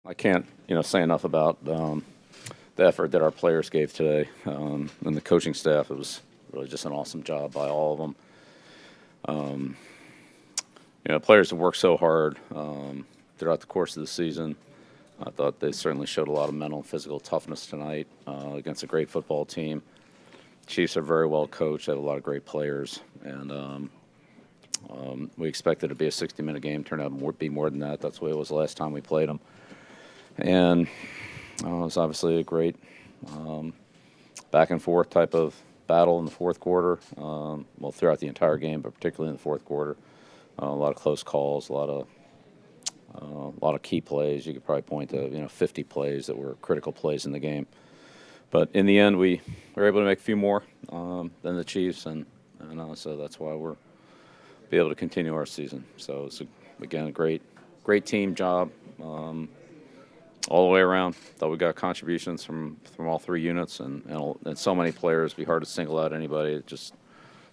I can't, say enough about the effort that our players gave today, and the coaching staff. It was really just an awesome job by all of them. Players have worked so hard throughout the course of the season. I thought they certainly showed a lot of mental and physical toughness tonight against a great football team. Chiefs are very well coached. They have a lot of great players, and we expected it to be a 60-minute game. Turned out to be more than that. That's the way it was the last time we played them. And it was obviously a great back and forth type of battle in the fourth quarter. Throughout the entire game, but particularly in the fourth quarter. A lot of close calls, a lot of key plays. You could probably point to 50 plays that were critical plays in the game. But in the end, we were able to make a few more than the Chiefs, and so that's why we're be able to continue our season. So it's again a great team job all the way around. Thought we got contributions from all three units and so many players. It'd be hard to single out anybody. It just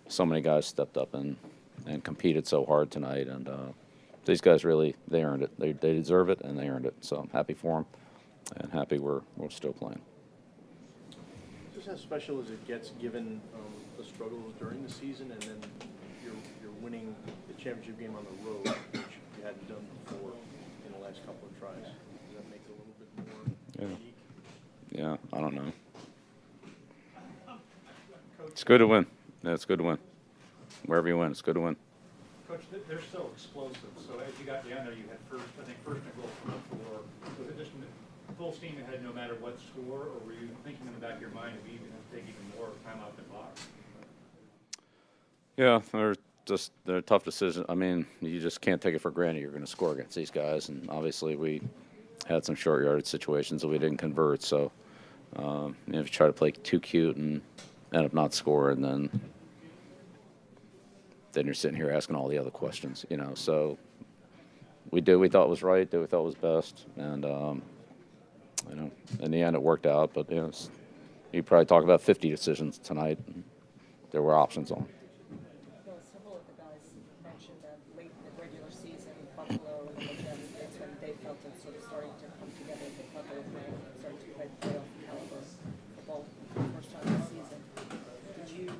so many guys stepped up and competed so hard tonight, and these guys really they earned it. They deserve it, and they earned it. So I'm happy for them, and happy we're still playing. Just how special as it gets, given the struggles during the season, and then you're winning the championship game on the road, which you hadn't done before in the last couple of tries. Does that make it a little bit more unique? Yeah, I don't know. It's good to win. Yeah, it's good to win. Wherever you win, it's good to win. Coach, they're so explosive. So as you got down there, you had first and goal from the floor. Was it just full steam ahead no matter what score, or were you thinking in the back of your mind of even take even more time off the clock? Yeah, they're tough decisions. I mean, you just can't take it for granted you're going to score against these guys, and obviously we had some short yardage situations that we didn't convert. So if you try to play too cute and end up not scoring, then you're sitting here asking all the other questions, So we did what we thought was right, did what we thought was best, and in the end it worked out. But you probably talk about 50 decisions tonight. There were options on. Several of the guys mentioned that late in the regular season, Buffalo and the Jets, that's when they felt it sort of starting to come together. They thought they were starting to play playoff caliber football for the first time this season. Did you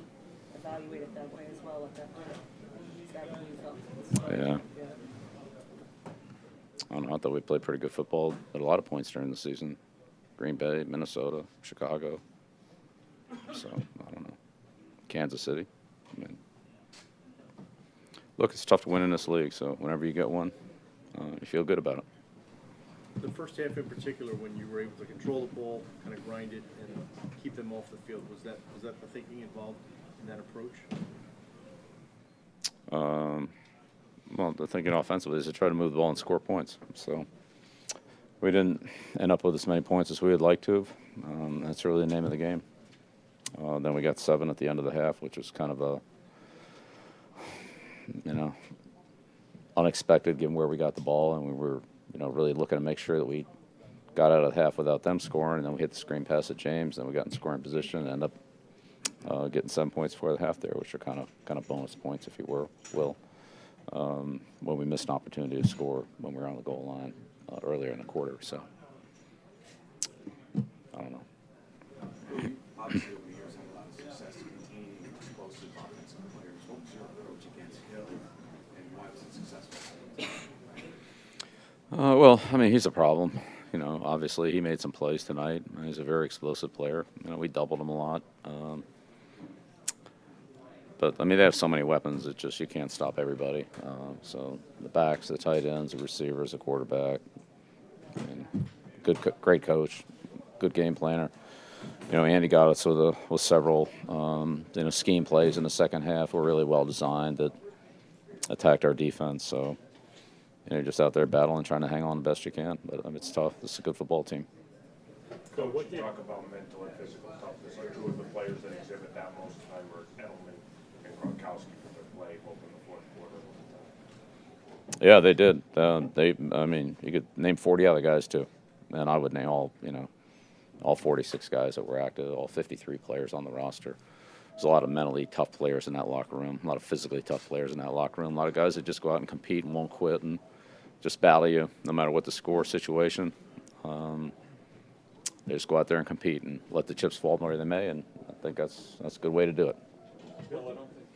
evaluate it that way as well at that time? Is that when you felt it? Yeah. I don't know. I thought we played pretty good football at a lot of points during the season. Green Bay, Minnesota, Chicago. So, I don't know. Kansas City. I mean, look, it's tough to win in this league, so whenever you get one, you feel good about it. The first half in particular, when you were able to control the ball, kind of grind it, and keep them off the field, was that the thinking involved in that approach? The thinking offensively is to try to move the ball and score points. So we didn't end up with as many points as we would like to have. That's really the name of the game. Then we got 7 at the end of the half, which was kind of unexpected given where we got the ball, and we were, really looking to make sure that we got out of the half without them scoring, and then we hit the screen pass at James, and we got in scoring position and ended up getting 7 points before the half there, which are kind of bonus points, if you will, when we missed an opportunity to score when we were on the goal line earlier in the quarter. So I don't know. Obviously, over the years, had a lot of success containing explosive offensive players. What was your approach against Hill, and why was it successful? He's a problem. Obviously he made some plays tonight. He's a very explosive player. We doubled him a lot. But they have so many weapons that just you can't stop everybody. So the backs, the tight ends, the receivers, the quarterback. Great coach, good game planner. Andy got us with several scheme plays in the second half were really well designed that attacked our defense. So you're just out there battling, trying to hang on the best you can. But it's tough. This is a good football team. Coach, you talk about mental and physical toughness. Two of the players that exhibit that most of the time are Edelman and Gronkowski for their play, both in the fourth quarter. Yeah, they did. You could name 40 other guys too, and I would name all 46 guys that were active, all 53 players on the roster. There's a lot of mentally tough players in that locker room, a lot of physically tough players in that locker room, a lot of guys that just go out and compete and won't quit and just battle you no matter what the score situation. They just go out there and compete and let the chips fall where they may, and I think that's a good way to do it. Bill, I don't think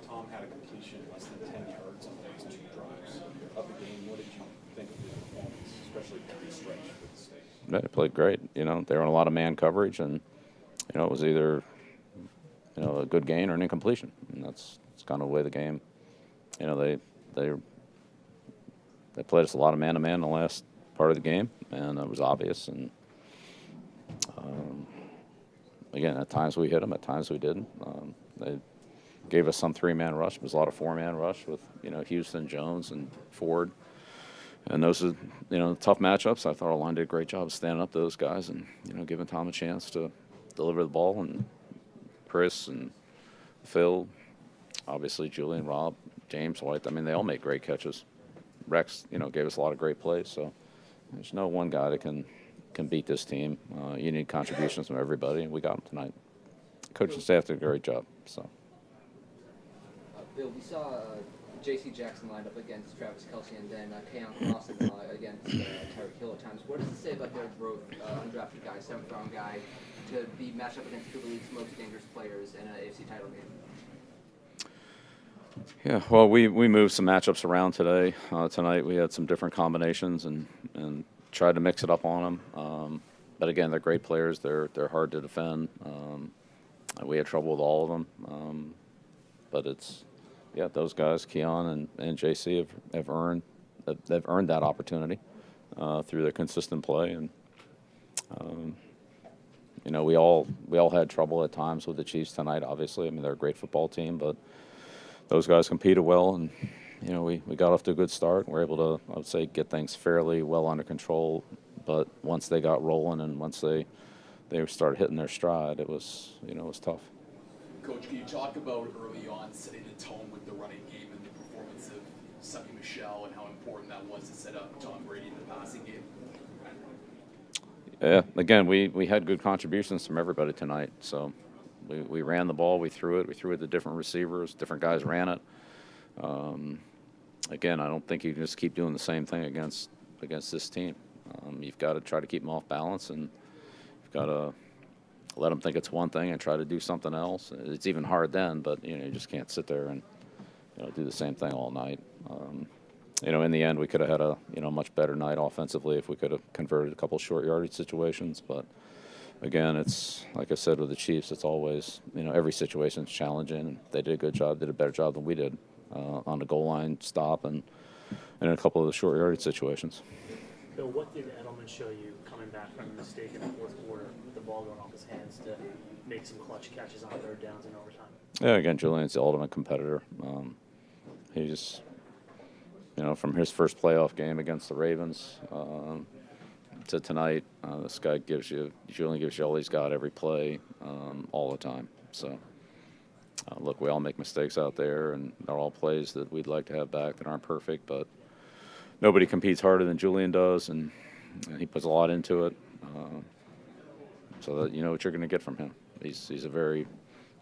Tom had a completion less than 10 yards on those 2 drives of the game. What did you think of his performance, especially down the stretch with the state? Yeah, they played great. They were in a lot of man coverage, and it was either a good gain or an incompletion, and that's kind of the way the game. They played us a lot of man-to-man in the last part of the game, and it was obvious. And again, at times we hit them, at times we didn't. They gave us some 3-man rush. It was a lot of 4-man rush with Houston, Jones, and Ford. And those are tough matchups. I thought our line did a great job of standing up to those guys and giving Tom a chance to deliver the ball. And Chris and Phil, obviously Julian, Rob, James White. I mean, they all made great catches. Rex, gave us a lot of great plays. So there's no one guy that can beat this team. You need contributions from everybody, and we got them tonight. Coaching staff did a great job. So. Bill, we saw J.C. Jackson lined up against Travis Kelce and then Keon Cross against Tyreek Hill at times. What does it say about their growth, undrafted guy, 7th-round guy, to be matched up against two of the league's most dangerous players in an AFC title game? Yeah, well, we moved some matchups around today. Tonight we had some different combinations and tried to mix it up on them. But again, they're great players. They're hard to defend. We had trouble with all of them. But those guys, Keon and JC, have earned that opportunity through their consistent play. And we all had trouble at times with the Chiefs tonight. Obviously, I mean, they're a great football team, but those guys competed well, and we got off to a good start. And we're able to, I would say, get things fairly well under control. But once they got rolling and once they started hitting their stride, it was tough. Coach, can you talk about early on setting the tone with the running game and the performance of Sonny Michel and how important that was to set up Tom Brady in the passing game? Yeah, again, we had good contributions from everybody tonight. So we ran the ball, we threw it to different receivers, different guys ran it. Again, I don't think you can just keep doing the same thing against this team. You've got to try to keep them off balance, and you've got to let them think it's one thing and try to do something else. It's even hard then, but you just can't sit there and do the same thing all night. In the end, we could have had a much better night offensively if we could have converted a couple short yardage situations. But again, it's like I said with the Chiefs, it's always every situation is challenging. They did a good job, did a better job than we did on the goal line stop and in a couple of the short yardage situations. Bill, what did Edelman show you coming back from a mistake in the 4th quarter with the ball going off his hands to make some clutch catches on 3rd downs and overtime? Yeah, again, Julian's the ultimate competitor. He just, from his first playoff game against the Ravens to tonight, this guy Julian gives you all he's got every play, all the time. So, look, we all make mistakes out there, and they're all plays that we'd like to have back that aren't perfect, but nobody competes harder than Julian does, and he puts a lot into it. So that you know what you're going to get from him. He's a very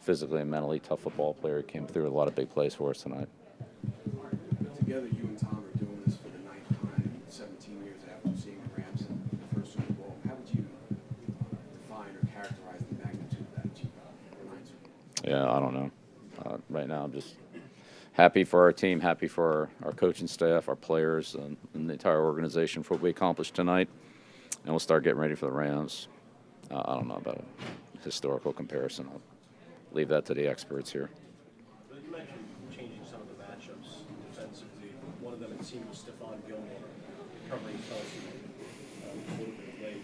physically and mentally tough football player. He came through with a lot of big plays for us tonight. Together, you and Tom are doing this for the 9th time, 17 years after seeing the Rams in the first Super Bowl. How would you define or characterize the magnitude of that achievement? Yeah, I don't know. Right now, I'm just happy for our team, happy for our coaching staff, our players, and the entire organization for what we accomplished tonight. And we'll start getting ready for the Rams. I don't know about a historical comparison. I'll leave that to the experts here. You mentioned changing some of the matchups defensively. One of them, it seemed, was Stephon Gilmore covering Kelsey a little bit late.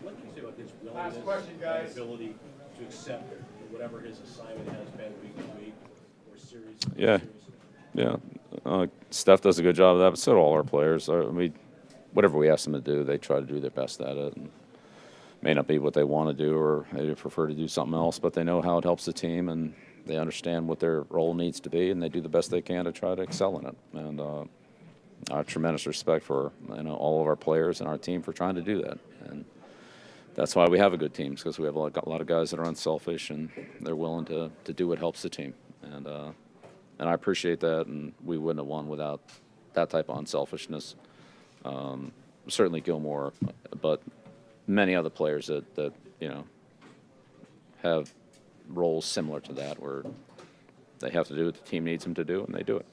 What do you say about his willingness and ability to accept whatever his assignment has been week to week or series? Yeah. Steph does a good job of that, but so do all our players. Whatever we ask them to do, they try to do their best at it. And may not be what they want to do, or they prefer to do something else, but they know how it helps the team, and they understand what their role needs to be, and they do the best they can to try to excel in it. And I have tremendous respect for all of our players and our team for trying to do that. And that's why we have a good team, because we have a lot of guys that are unselfish and they're willing to do what helps the team. And I appreciate that, and we wouldn't have won without that type of unselfishness. certainly Gilmore, but many other players that have roles similar to that where they have to do what the team needs them to do, and they do it.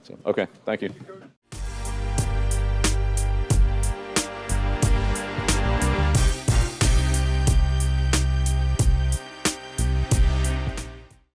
So, okay, thank you.